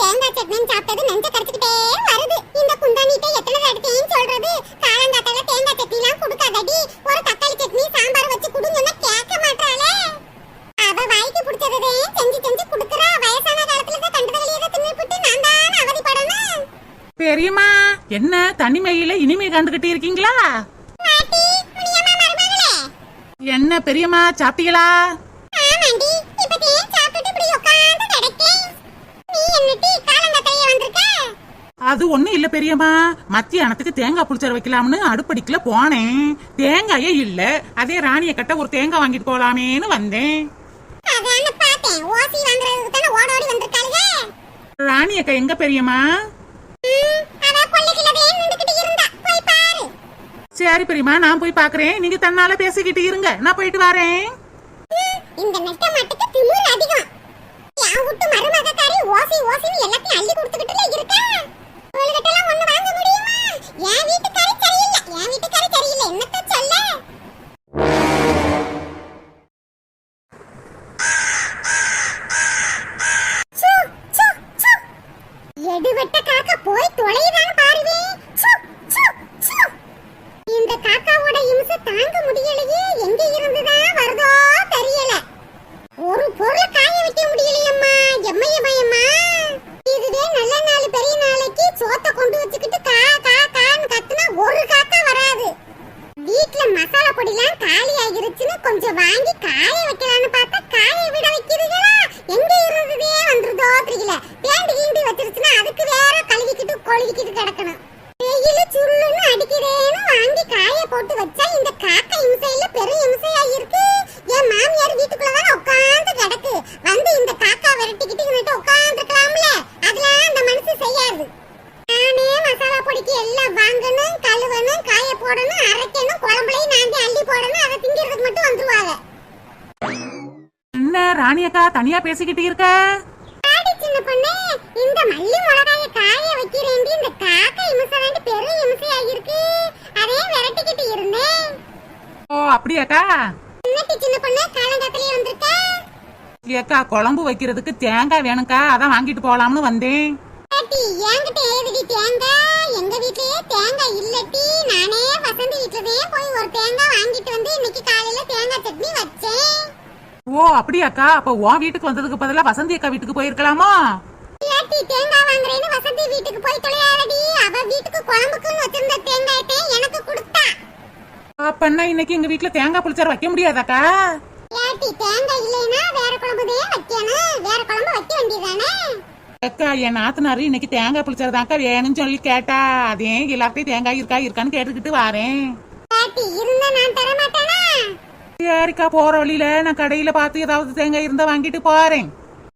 சாம்பாரும் தேங்காய் சட்னியும் சாப்பிட்டது நெஞ்ச கடிச்சிட்டே வருது. இந்த குந்தானிட்ட எத்தனை தடவையும் சொல்றது, காலங்காத்தால தேங்காய் சட்னி எல்லாம் கொடுக்காதடி, ஒரு தக்காளி சட்னி சாம்பார் வச்சு குடுங்கன்னா கேட்க மாட்டாளே. அவ வாய்க்கு பிடிச்சதே செஞ்சு செஞ்சு குடுக்குறா. வயசான காலத்துல கண்டத வெளியத தின்னுபிட்டு நான் தான் அவதிப்படணும். பெரியம்மா, என்ன தனிமையில இனிமே கண்டுகிட்டு இருக்கீங்களா? பாட்டி, புனியம்மா மருமகளே. என்ன பெரியம்மா, சாப்பிட்டீங்களா? ஆமாண்டி, இப்பதே சாப்பிட்டு இப்படி உட்கார்ந்து கிடக்கேன். நீ என்னடி காலங்காத்தால வந்திருக்க? அது ஒண்ணும் இல்ல பெரியம்மா, மத்தியானத்துக்கு தேங்காய் புளிச்சர் வைக்கலாம்னு அடுப்படிக்கல போனேன். தேங்காயே இல்ல. அதே ராணிய கட்ட ஒரு தேங்காய் வாங்கிட்டு போலாமேன்னு வந்தேன். அதான பார்த்தேன், ஓசி வாங்குறதுக்கு தான ஓடோடி வந்திருக்காளுங்க. ராணியக்கா எங்க பெரியம்மா? அவ கொல்லைக்குள்ளவே நின்னுக்கிட்டு இருந்தா, போய் பாரு. சரி பெரியம்மா, நான் போய் பாக்குறேன். நீங்க தன்னால பேசிக்கிட்டு இருங்க, நான் போயிட்டு வரேன். இந்த நெட்ட மாட்டுக்கு திமிரு அதிகம். யா விட்டு மருமகக்காரி ஓசி ஓசின்னு எல்லாத்தையும் அள்ளி கொடுத்துக்கிட்டுல இருக்கா. உங்ககிட்ட எல்லாம் ஒண்ணு வாங்க முடியுமா? என் வீட்டுக்காரி சரியில்லை, என் வீட்டுக்காரி சரியில்லை, என்னத்த சொல்ல? சு சு சு. எடுவட்ட காக்கா போய் தொலையுதான்னு பாருவே. சு சு சு. இந்த காக்காவோட இம்சை தாங்க முடியலையே. எங்க இருந்துதான் வருதோ தெரியல. ஒரு பொருளை காய வைக்க முடியலையம்மா. எம்மையம்மா, இதுவே நல்ல நாள் பெரிய நாளைக்கு சோத்தை கொண்டு வச்சுக்கிட்டு கா கா கான்னு கத்துனா ஒரு காக்கா வராது. வீட்டுல மசாலா பொடிலாம் காலி ஆகிருச்சுன்னு கொஞ்சம் வாங்கி காய வைக்கலான்னு பார்த்தா காய விட வைக்கிறீங்களா? எங்க இருந்ததே வந்துருதோ தெரியல. பேண்டு கீண்டி வச்சிருச்சுன்னா அதுக்கு வேற கழுவிக்கிட்டு கொழுவிக்கிட்டு கிடக்கணும். வெயில சுருளுன்னு அடிக்கிறேன்னு வாங்கி காய போட்டு வச்சா இந்த காக்கா இம்சையில பெரிய இம்சையா இருக்கு. என் மாமியார் வீட்டுக்குள்ளதான் உட்கார்ந்து கிடக்கு. வந்து இந்த காக்கா விரட்டிக்கிட்டு இங்கிட்ட உட்கார்ந்து இருக்கலாம்ல, அதெல்லாம் அந்த மனசு செய்யாது. நானே மசாலா பொடிக்கு எல்லாம் வாங்கணும், கழுவணும், காய போடணும், அரைக்கணும், குழம்புலையும் நான் அள்ளி போடணும். அதை திங்கிறதுக்கு மட்டும் வந்துருவாங்க. என்ன ராணியக்கா தனியா பேசிக்கிட்டு இருக்க? ஆடி சின்ன பொண்ணே, இந்த மல்லி மிளகாய காய வைக்கிறேன்டி. இந்த காக்கா இம்சை வந்து பெரிய இம்சையா இருக்கு. அதே விரட்டிக்கிட்டு இருந்தேன். ஓ அப்படியாக்கா? என்னடி சின்ன பொண்ணே காலங்காத்தாலே வந்திருக்க? ஏக்கா, குழம்பு வைக்கிறதுக்கு தேங்காய் வேணும்க்கா, அதான் வாங்கிட்டு போலாம்னு வந்தேன். பாட்டி, என்கிட்ட ஏதுடி தேங்காய்? எங்க வீட்லயே தேங்காய் இல்லட்டி. நானே வசந்தி வீட்லயே போய் ஒரு தேங்காய் வாங்கிட்டு வந்து இன்னைக்கு காலையில தேங்காய் சட்னி வச்சேன். ஓ அப்படியாக்கா, அப்ப உன் வீட்டுக்கு வந்ததுக்கு பதிலா வசந்தி அக்கா வீட்டுக்கு போயிருக்கலாமா? இல்லாட்டி தேங்காய் வாங்குறேன்னு வசந்தி வீட்டுக்கு போய் தொலையாதடி. அவ வீட்டுக்கு குழம்புக்குன்னு வச்சிருந்த தேங்காய்ட்டே எனக்கு கொடுத்தா. அப்பன்னா இன்னைக்கு எங்க வீட்டுல தேங்காய் புளிச்சார் வைக்க முடியாதாக்கா? இல்லாட்டி தேங்காய் இல்லைன்னா வேற குழம்புதே வைக்கணும். வேற குழம்பு வைக்க வேண்டியதானே? அக்கா, என் நாத்தனாரு இன்னைக்கு தேங்காய் புளிச்சார் தான்க்கா வேணும்னு சொல்லி கேட்டா, அதே எல்லாத்தையும் தேங்காய் இருக்கான்னு கேட்டுக்கிட்டு வாரேன். பாட்டி, இருந்தா நான் தர மாட்டேனா? சரிக்கா, போற வழியில நான் கடையில பார்த்து ஏதாவது தேங்காய் இருந்தா வாங்கிட்டு போறேன்.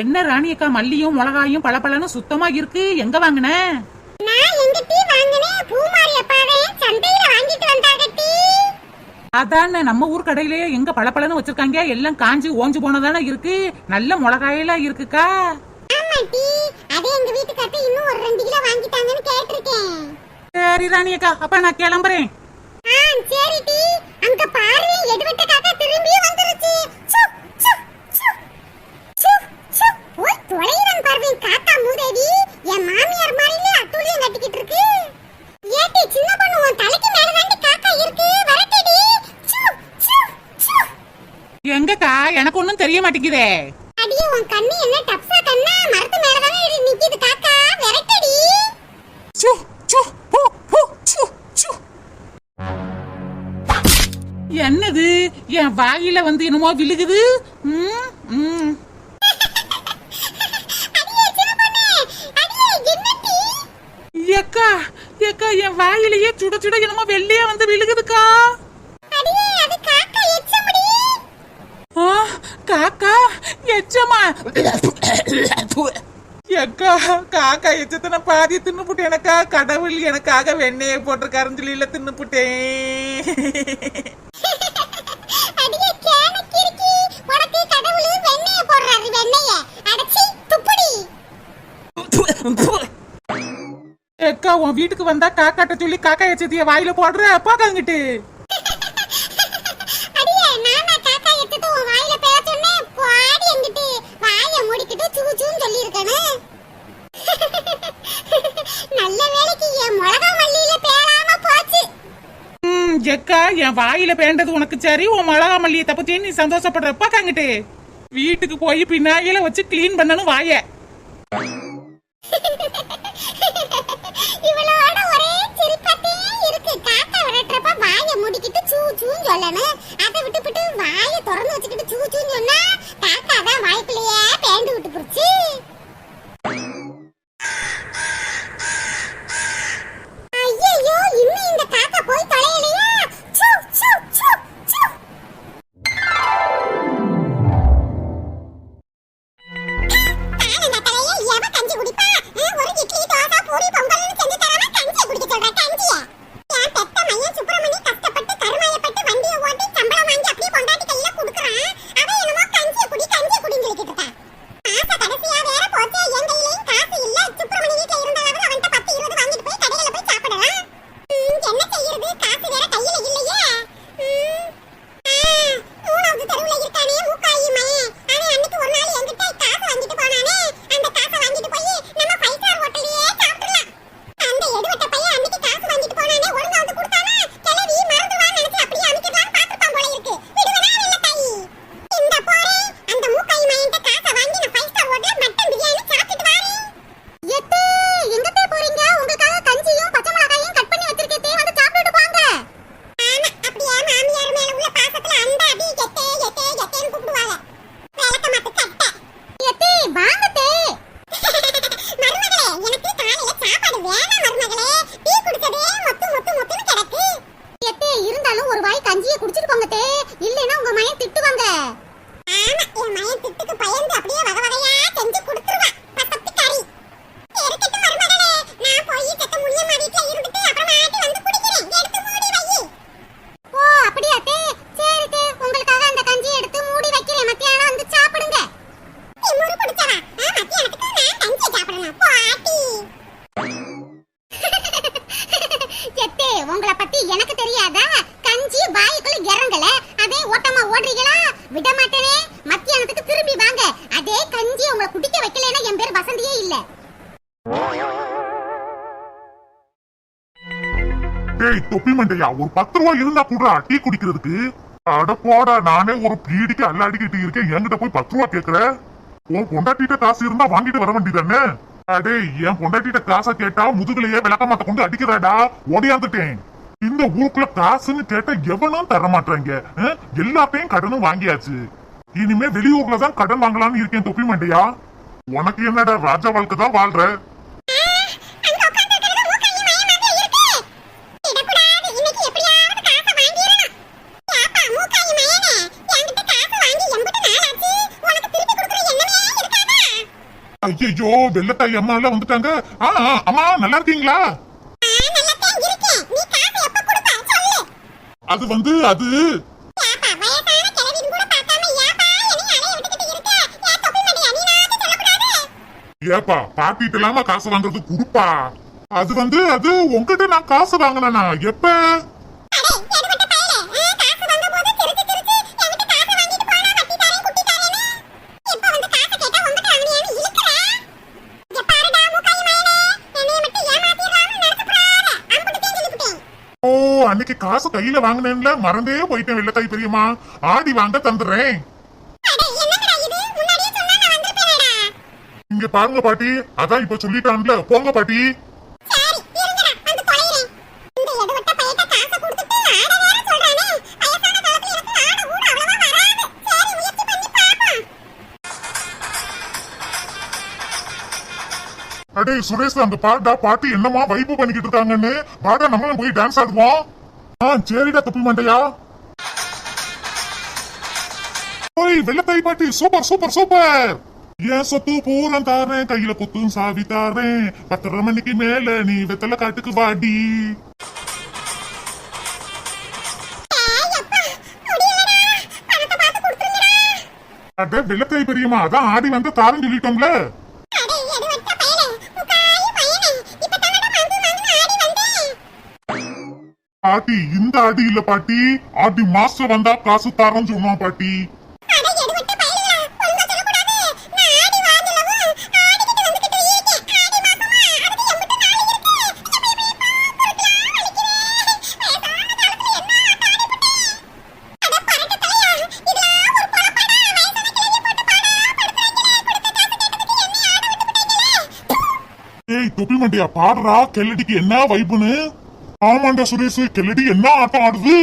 என்ன ராணியக்கா, மல்லியும் மிளகாயும் பளபளன்னு சுத்தமா இருக்கு, எங்க வாங்கின? நான் எங்கட்டி வாங்குனேன்? பூமாரி அப்பாவே சந்தையில வாங்கிட்டு வந்தாகட்டி. அதானே, நம்ம ஊர் கடையிலேயே எங்க பளபளன்னு வச்சிருக்காங்க, எல்லாம் காஞ்சி ஓஞ்சு போனதானே இருக்கு. நல்ல மிளகாயெல்லாம் இருக்குக்கா. ஆமாட்டி, அதே எங்க வீட்டுக்காரட்ட இன்னும் ஒரு 2 கிலோ வாங்கிட்டாங்கன்னு கேட்டிருக்கேன். சரி ராணியக்கா, அப்ப நான் கிளம்புறேன். சரிடி. அங்க பாரு, எடுவட்ட காக்கா திரும்பி வந்துருச்சு. சு சு சு சு சு. போய் தொலைறன் பாரு காக்கா மூதேவி. என் மாமியார் மாதிரில அட்டூழியம் கட்டிக்கிட்டு இருக்கு. ஏட்டி சின்ன பொண்ணு, உன் தலைக்கு மேல தாண்டி காக்கா இருக்கு, வரட்டடி. சு சு சு. எங்கக்கா, எனக்கு ஒண்ணும் தெரிய மாட்டேங்குதே. அடியே, உன் கண்ணு என்ன டப்ஸா கண்ணா? மரத்து மேல தானே நிக்குது காக்கா, வரட்டடி. சு சு ஹு ஹு சு சு. என்னது, என் வாயில வந்து என்னமோ விழுகுது. ஏக்கா ஏக்கா, என் வாயிலேயே சுட சுட என்னமோ வெள்ளையா வந்து விழுகுதுக்கா. காக்கா எச்சமா? ஏக்கா, காக்கா எச்சத்தனை பாதி தின்னுப்புட்டேன். எனக்கா, கடவுள் எனக்காக வெண்ணெயை போட்டிருக்காருன்னு சொல்லி தின்னுப்புட்டேன். ஏக்கா, உன் வீட்டுக்கு வந்தா காக்காட்ட சொல்லி காக்கா எச்சத்திய வாயில போடுற பாக்காங்கிட்டு. எக்கா என் வாயில பேண்டது உனக்கு சரி, உன் மிளகா மல்லியை தப்பத்தி நீ சந்தோஷப்படுறப்ப காங்கிட்டு வீட்டுக்கு போய் பின்னாயில வச்சு கிளீன் பண்ணணும் வாய. இவளோட ஒரே சிரிப்பாத்தே இருக்கு. காக்கா விரட்டுறப்ப வாயை மூடிக்கிட்டு சூ சூன்னு சொல்லணும். அதை விட்டுவிட்டு வாயை திறந்து வச்சுக்கிட்டு சூ சூன்னு சொன்னா காக்கா தான் வாய்க்குள்ளேயே பேண்டு விட்டு போச்சு. ஐயோ, இன்னும் இந்த காக்கா போய் தொலையலையா? சூ சூ சூ சூ. உங்களை பத்தி எனக்கு தெரியாதா? கஞ்சி வாய்க்குள்ள இறங்கல, அதே ஓட்டமா ஓடுறீங்களா? விட மாட்டேனே. மத்தியானத்துக்கு திரும்பி வாங்க. அதே கஞ்சி உங்களை குடிக்க வைக்கலன்னா என் பேர் வசந்தியே இல்ல. டேய் தொப்பி மண்டையா, ஒரு 10 ரூபாய் இருந்தா கூடா டீ குடிக்கிறதுக்கு. அட போடா, நானே ஒரு பீடிக்கு அல்லாடிக்கிட்டு இருக்கேன், என்கிட்ட போய் 10 ரூபாய் கேக்குற? உன் பொண்டாட்டிட்ட காசு இருந்தா வாங்கிட்டு வர வேண்டியதானே? அடே, என் பொண்டாட்டிட்ட காசை கேட்டா முதுகுலையே விளக்கமாத்த கொண்டு அடிக்கிறாடா. ஓடியாந்துட்டேன். இந்த ஊருக்குள்ள காசுன்னு கேட்டா எவனும் தர மாட்டாங்க. எல்லாத்தையும் கடனும் வாங்கியாச்சு. இனிமே வெளியூர்ல தான் கடன் வாங்கலாம்னு இருக்கேன் தொப்பி மண்டையா. உனக்கு என்னடா, ராஜா வாழ்க்கை தான் வாழ்ற. ஐயோ, வெள்ளத்தாய் அம்மா எல்லாம் வந்துட்டாங்க. அம்மா நல்லா இருக்கீங்களா? அது அது ஏப்பா, பாட்டிட்டு இல்லாம காசு வாங்குறது குடுப்பா. அது அது உங்ககிட்ட நான் காசு வாங்கினா எப்ப? அன்னைக்கு காசு கையில வாங்கினேன்ல, மறந்தே போயிட்டேன். வெள்ளத்தாய் பெரியம்மா, ஆடி வாங்க தந்துடுறேன். இங்க பாருங்க பாட்டி, அதான் இப்ப சொல்லிட்டான்ல, போங்க பாட்டி. அடே சுரேஷ், அந்த பாட்டா பாட்டி என்னமா வைப்பு பண்ணிக்கிட்டு இருக்காங்கன்னு பாடா, நம்மளும் போய் டான்ஸ் ஆடுவோம். சரிடா தொப்பி மண்டையா. ஓய் வெள்ளத்தாய் பாட்டி, சூப்பர் சூப்பர் சூப்பர். ஏன் சொத்து பூரம் தாரேன், கையில கொத்தும் சாவி தாரேன், 10:30 மணிக்கு மேல நீ வெத்தலை காட்டுக்கு வாடி. அட வெள்ளத்தாய் பெரியம்மா, அதான் ஆடி வந்து தாரம் சொல்லிட்டோம்ல. பாட்டி, இந்த ஆடி இல்ல பாட்டி, ஆடி மாசம் வந்தா காசு தாரம் சொன்னோம் பாட்டி. தொப்பி மண்டையா பாடுறா கெல்லடிக்கு என்ன வைப்புன்னு. ஆமாண்டா சுரேஷ், கெல்லடி என்ன ஆட்டம் ஆடுது.